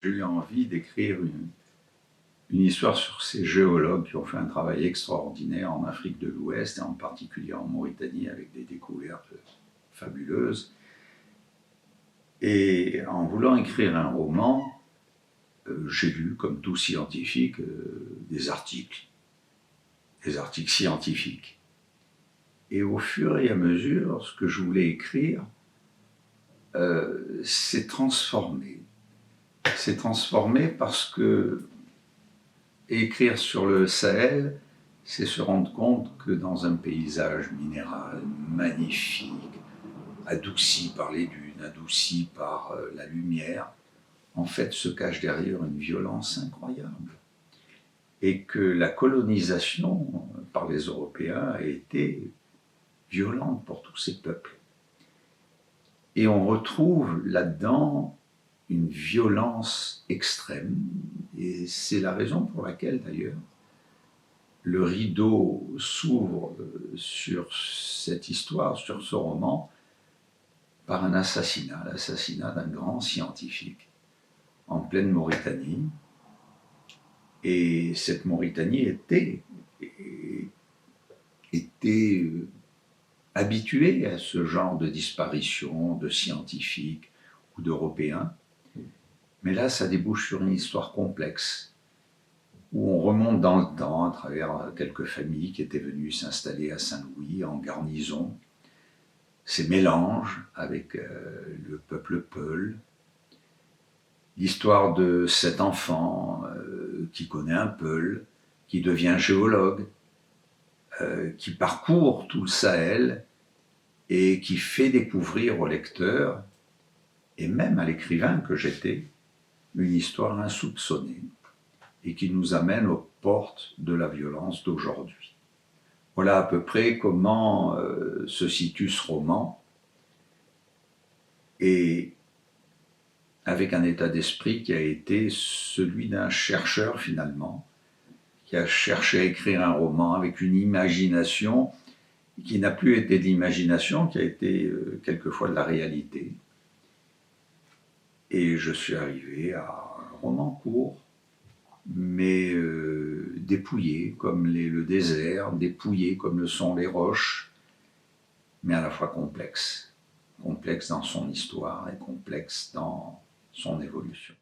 J'ai eu envie d'écrire une histoire sur ces géologues qui ont fait un travail extraordinaire en Afrique de l'Ouest et en particulier en Mauritanie avec des découvertes fabuleuses. Et en voulant écrire un roman, j'ai lu, comme tout scientifique, des articles scientifiques. Et au fur et à mesure, ce que je voulais écrire s'est transformé. C'est transformé parce que écrire sur le Sahel, c'est se rendre compte que dans un paysage minéral magnifique, adouci par les dunes, adouci par la lumière, en fait se cache derrière une violence incroyable. Et que la colonisation par les Européens a été violente pour tous ces peuples. Et on retrouve là-dedans une violence extrême, et c'est la raison pour laquelle d'ailleurs le rideau s'ouvre sur cette histoire, sur ce roman, par un assassinat, l'assassinat d'un grand scientifique en pleine Mauritanie. Et cette Mauritanie était habituée à ce genre de disparition de scientifiques ou d'Européens. Mais là, ça débouche sur une histoire complexe, où on remonte dans le temps à travers quelques familles qui étaient venues s'installer à Saint-Louis en garnison. Ces mélanges avec le peuple Peul, l'histoire de cet enfant qui connaît un Peul, qui devient géologue, qui parcourt tout le Sahel et qui fait découvrir au lecteur, et même à l'écrivain que j'étais, une histoire insoupçonnée et qui nous amène aux portes de la violence d'aujourd'hui. Voilà à peu près comment se situe ce roman, et avec un état d'esprit qui a été celui d'un chercheur finalement, qui a cherché à écrire un roman avec une imagination qui n'a plus été de l'imagination, qui a été quelquefois de la réalité. Et je suis arrivé à un roman court, mais dépouillé comme le désert, dépouillé comme le sont les roches, mais à la fois complexe. Complexe dans son histoire et complexe dans son évolution.